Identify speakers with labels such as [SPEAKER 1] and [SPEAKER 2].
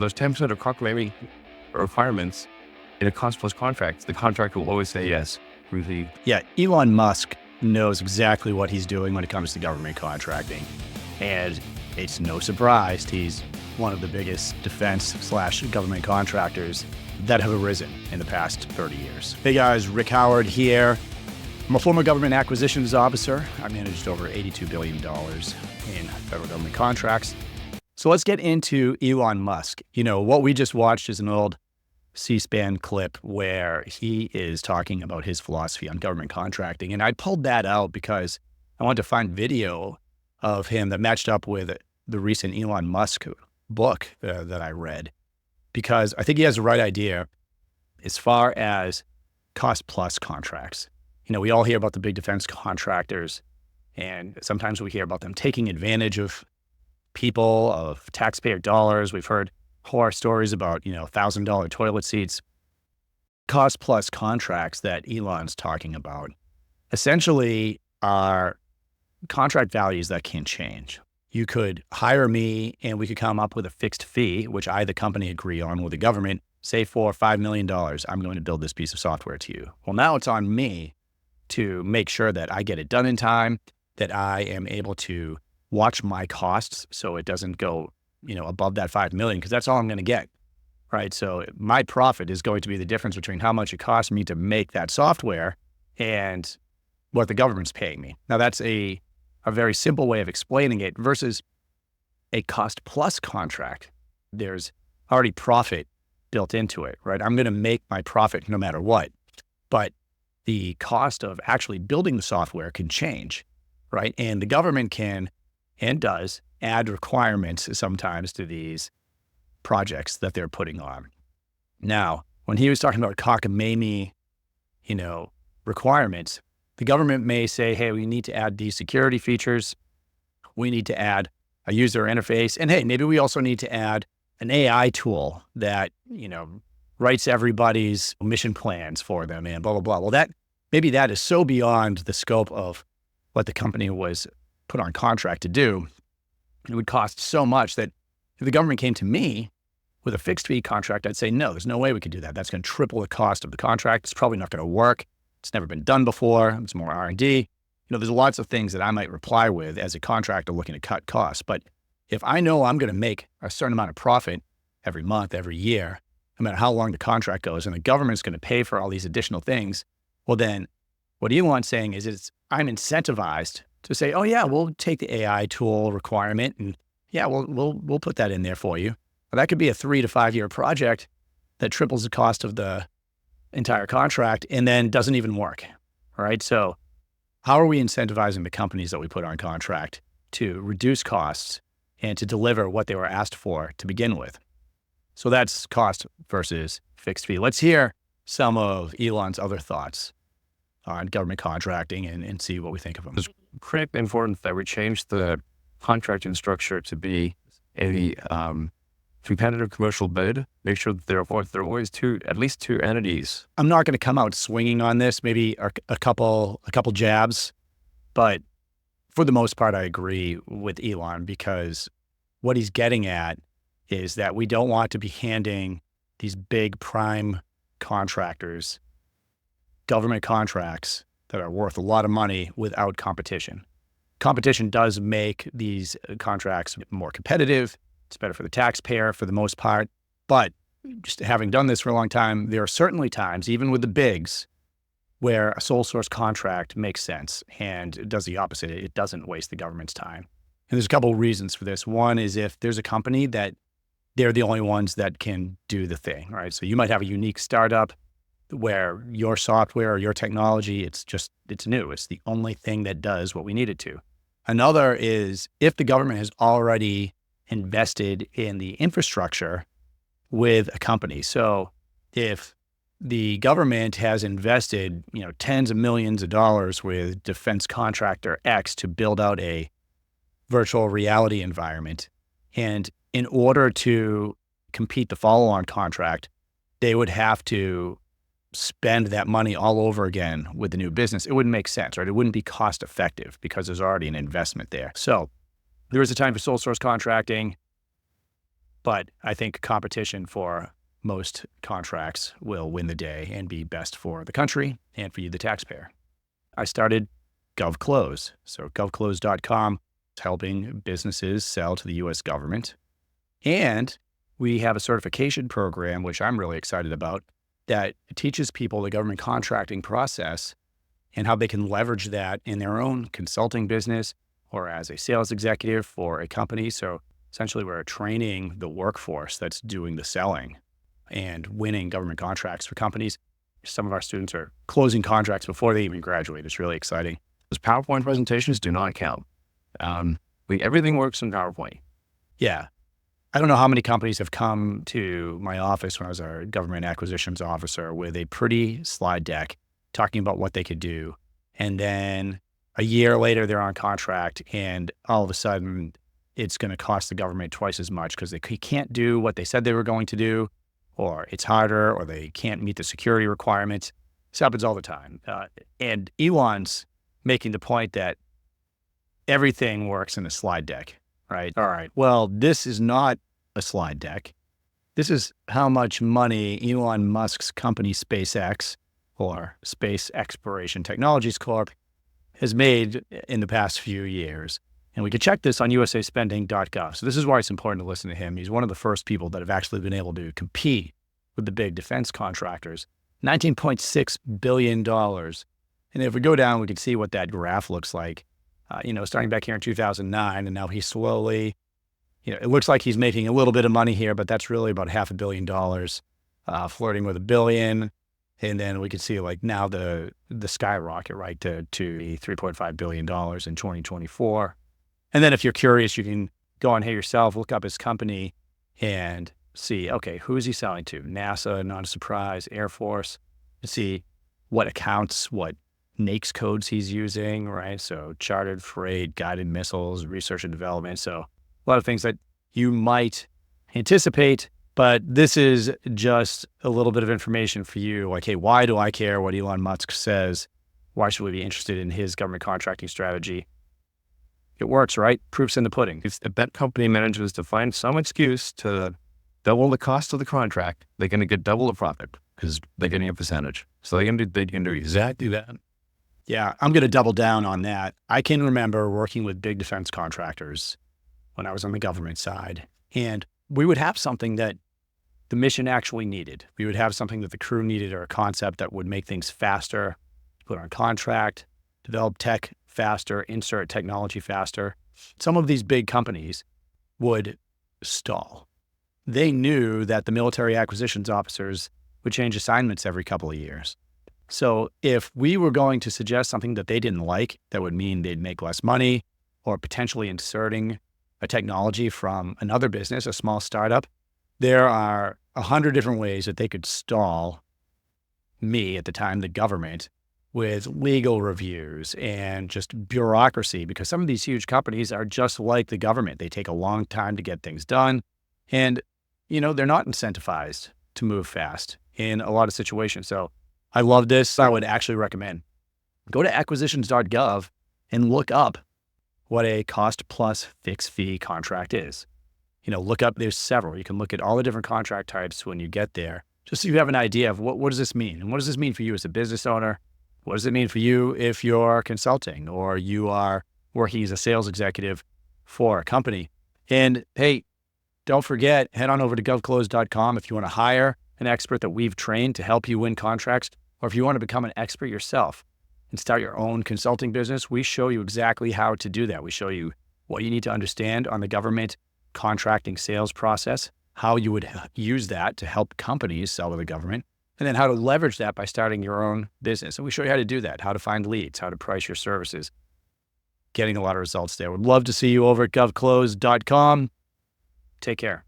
[SPEAKER 1] those 10% of calculating requirements in a cost plus contract, the contractor will always say yes. Really.
[SPEAKER 2] Yeah, Elon Musk knows exactly what he's doing when it comes to government contracting. And it's no surprise he's one of the biggest defense/government contractors that have arisen in the past 30 years. Hey guys, Rick Howard here. I'm a former government acquisitions officer. I managed over $82 billion in federal government contracts. So let's get into Elon Musk. You know, what we just watched is an old C-SPAN clip where he is talking about his philosophy on government contracting. And I pulled that out because I wanted to find video of him that matched up with the recent Elon Musk book that I read, because I think he has the right idea as far as cost plus contracts. You know, we all hear about the big defense contractors, and sometimes we hear about them taking advantage of people, of taxpayer dollars. We've heard horror stories about, $1,000 toilet seats. Cost plus contracts that Elon's talking about essentially are contract values that can change. You could hire me and we could come up with a fixed fee, which I, the company, agree on with the government, say for $5 million, I'm going to build this piece of software to you. Well, now it's on me to make sure that I get it done in time, that I am able to watch my costs so it doesn't go, above that 5 million, because that's all I'm going to get, right? So my profit is going to be the difference between how much it costs me to make that software and what the government's paying me. Now that's a very simple way of explaining it versus a cost plus contract. There's already profit built into it, right? I'm going to make my profit no matter what, but the cost of actually building the software can change, right? And the government can and does add requirements sometimes to these projects that they're putting on. Now, when he was talking about cockamamie, requirements, the government may say, hey, we need to add these security features. We need to add a user interface. And hey, maybe we also need to add an AI tool that, writes everybody's mission plans for them and blah, blah, blah. Well, maybe that is so beyond the scope of what the company was put on contract to do. It would cost so much that if the government came to me with a fixed fee contract, I'd say, no, there's no way we could do that. That's going to triple the cost of the contract. It's probably not going to work. It's never been done before. It's more R&D. There's lots of things that I might reply with as a contractor looking to cut costs. But if I know I'm going to make a certain amount of profit every month, every year, no matter how long the contract goes, and the government's going to pay for all these additional things, well, then what Elon's saying is I'm incentivized to say, oh yeah, we'll take the AI tool requirement and yeah, we'll put that in there for you. Well, that could be a 3 to 5 year project that triples the cost of the entire contract and then doesn't even work. All right. So how are we incentivizing the companies that we put on contract to reduce costs and to deliver what they were asked for to begin with? So that's cost versus fixed fee. Let's hear some of Elon's other thoughts on government contracting and see what we think of them.
[SPEAKER 1] It's critically important that we change the contracting structure to be a competitive commercial bid. Make sure that there are always at least two entities.
[SPEAKER 2] I'm not going to come out swinging on this, maybe a couple jabs, but for the most part, I agree with Elon, because what he's getting at is that we don't want to be handing these big prime contractors government contracts that are worth a lot of money without competition. Competition does make these contracts more competitive. It's better for the taxpayer for the most part. But just having done this for a long time, there are certainly times, even with the bigs, where a sole source contract makes sense and it does the opposite. It doesn't waste the government's time. And there's a couple of reasons for this. One is if there's a company that they're the only ones that can do the thing, right? So you might have a unique startup where your software or your technology, it's new. It's the only thing that does what we need it to. Another is if the government has already invested in the infrastructure with a company. So if the government has invested, tens of millions of dollars with defense contractor X to build out a virtual reality environment, and in order to compete the follow-on contract, they would have to spend that money all over again with the new business. It wouldn't make sense, right? It wouldn't be cost effective because there's already an investment there. So there is a time for sole source contracting. But I think competition for most contracts will win the day and be best for the country and for you, the taxpayer. I started GovClose. So GovClose.com is helping businesses sell to the U.S. government. And we have a certification program, which I'm really excited about, that teaches people the government contracting process and how they can leverage that in their own consulting business or as a sales executive for a company. So essentially, we're training the workforce that's doing the selling and winning government contracts for companies. Some of our students are closing contracts before they even graduate. It's really exciting.
[SPEAKER 1] Those PowerPoint presentations do not count. Everything works in PowerPoint.
[SPEAKER 2] Yeah. I don't know how many companies have come to my office when I was a government acquisitions officer with a pretty slide deck talking about what they could do. And then a year later, they're on contract, and all of a sudden, it's going to cost the government twice as much because they can't do what they said they were going to do, or it's harder, or they can't meet the security requirements. This happens all the time. And Elon's making the point that everything works in a slide deck, right? All right, well, this is not a slide deck. This is how much money Elon Musk's company SpaceX, or Space Exploration Technologies Corp, has made in the past few years. And we could check this on usaspending.gov. So this is why it's important to listen to him. He's one of the first people that have actually been able to compete with the big defense contractors. $19.6 billion. And if we go down, we can see what that graph looks like. Starting back here in 2009, and now he's slowly, it looks like he's making a little bit of money here, but that's really about $500 million, flirting with $1 billion. And then we can see like now the skyrocket, right, to $3.5 billion in 2024. And then if you're curious, you can go on here yourself, look up his company and see, okay, who is he selling to? NASA, not a surprise, Air Force, and see what accounts, what NAICS codes he's using, right? So chartered freight, guided missiles, research and development. So a lot of things that you might anticipate. But this is just a little bit of information for you. Like, hey, why do I care what Elon Musk says? Why should we be interested in his government contracting strategy? It works, right? Proof's in the pudding.
[SPEAKER 1] If that company manages to find some excuse to double the cost of the contract, they're going to get double the profit because they're getting a percentage. So they can do exactly that.
[SPEAKER 2] Yeah, I'm going to double down on that. I can remember working with big defense contractors when I was on the government side, and we would have something that the mission actually needed. We would have something that the crew needed, or a concept that would make things faster, put on contract, develop tech faster, insert technology faster. Some of these big companies would stall. They knew that the military acquisitions officers would change assignments every couple of years. So if we were going to suggest something that they didn't like, that would mean they'd make less money, or potentially inserting a technology from another business, a small startup, there are 100 different ways that they could stall me, at the time, the government, with legal reviews and just bureaucracy, because some of these huge companies are just like the government. They take a long time to get things done. And, they're not incentivized to move fast in a lot of situations. So I love this. I would actually recommend go to acquisitions.gov and look up what a cost plus fixed fee contract is. Look up, there's several. You can look at all the different contract types when you get there, just so you have an idea of what does this mean? And what does this mean for you as a business owner? What does it mean for you if you're consulting or you are working as a sales executive for a company? And hey, don't forget, head on over to govclose.com if you want to hire an expert that we've trained to help you win contracts, or if you want to become an expert yourself and start your own consulting business. We show you exactly how to do that. We show you what you need to understand on the government contracting sales process, how you would use that to help companies sell to the government, and then how to leverage that by starting your own business. And we show you how to do that, how to find leads, how to price your services, getting a lot of results there. Would love to see you over at govclose.com. Take care.